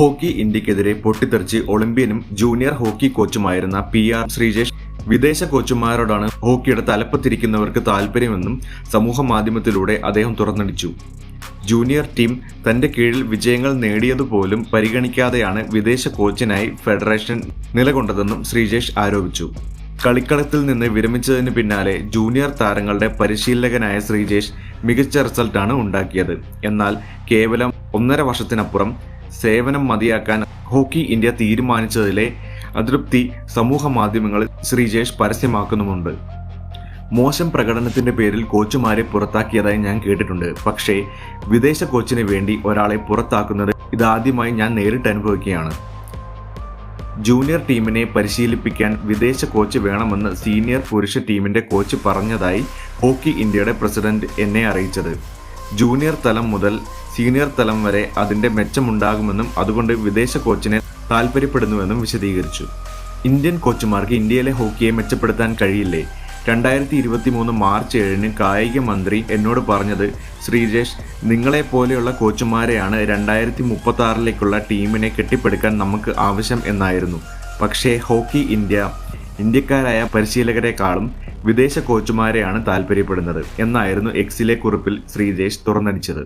Hockey ഇന്ത്യക്കെതിരെ പൊട്ടിത്തെറിച്ച് ഒളിമ്പ്യനും junior hockey കോച്ചുമായിരുന്ന PR Sreejesh വിദേശ കോച്ചുമാരോടാണ് ഹോക്കിയുടെ തലപ്പത്തിരിക്കുന്നവർക്ക് താല്പര്യമെന്നും സമൂഹ മാധ്യമത്തിലൂടെ അദ്ദേഹം തുറന്നടിച്ചു. ജൂനിയർ ടീം തന്റെ കീഴിൽ വിജയങ്ങൾ നേടിയതുപോലും പരിഗണിക്കാതെയാണ് വിദേശ കോച്ചിനായി ഫെഡറേഷൻ നിലകൊണ്ടതെന്നും ശ്രീജേഷ് ആരോപിച്ചു. കളിക്കളത്തിൽ നിന്ന് വിരമിച്ചതിന് പിന്നാലെ ജൂനിയർ താരങ്ങളുടെ പരിശീലകനായ ശ്രീജേഷ് മികച്ച റിസൾട്ടാണ് ഉണ്ടാക്കിയത്. എന്നാൽ കേവലം 1.5 വർഷത്തിനപ്പുറം സേവനം മതിയാക്കാൻ ഹോക്കി ഇന്ത്യ തീരുമാനിച്ചതിലെ അതൃപ്തി സമൂഹ മാധ്യമങ്ങളിൽ ശ്രീജേഷ് പരസ്യമാക്കുന്നുമുണ്ട്. മോശം പ്രകടനത്തിന്റെ പേരിൽ കോച്ചുമാരെ പുറത്താക്കിയതായി ഞാൻ കേട്ടിട്ടുണ്ട്. പക്ഷേ വിദേശ കോച്ചിന് വേണ്ടി ഒരാളെ പുറത്താക്കുന്നത് ഇതാദ്യമായി ഞാൻ നേരിട്ട് അനുഭവിക്കുകയാണ്. ജൂനിയർ ടീമിനെ പരിശീലിപ്പിക്കാൻ വിദേശ കോച്ച് വേണമെന്ന് സീനിയർ പുരുഷ ടീമിന്റെ കോച്ച് പറഞ്ഞതായി ഹോക്കി ഇന്ത്യയുടെ പ്രസിഡന്റ് എന്നെ അറിയിച്ചത്. ജൂനിയർ തലം മുതൽ സീനിയർ തലം വരെ അതിന്റെ മെച്ചമുണ്ടാകുമെന്നും അതുകൊണ്ട് വിദേശ കോച്ചിനെ താല്പര്യപ്പെടുന്നുവെന്നും വിശദീകരിച്ചു. ഇന്ത്യൻ കോച്ചുമാർക്ക് ഇന്ത്യയിലെ ഹോക്കിയെ മെച്ചപ്പെടുത്താൻ കഴിയില്ലേ? 2023 മാർച്ച് 7 കായിക മന്ത്രി എന്നോട് പറഞ്ഞത്, ശ്രീജേഷ്, നിങ്ങളെപ്പോലെയുള്ള കോച്ചുമാരെയാണ് 2036 ടീമിനെ കെട്ടിപ്പടുക്കാൻ നമുക്ക് ആവശ്യം എന്നായിരുന്നു. പക്ഷേ ഹോക്കി ഇന്ത്യക്കാരായ പരിശീലകരെക്കാളും വിദേശ കോച്ചുമാരെയാണ് താല്പര്യപ്പെടുന്നത് എന്നായിരുന്നു എക്സിലെ കുറിപ്പിൽ ശ്രീജേഷ് തുറന്നടിച്ചത്.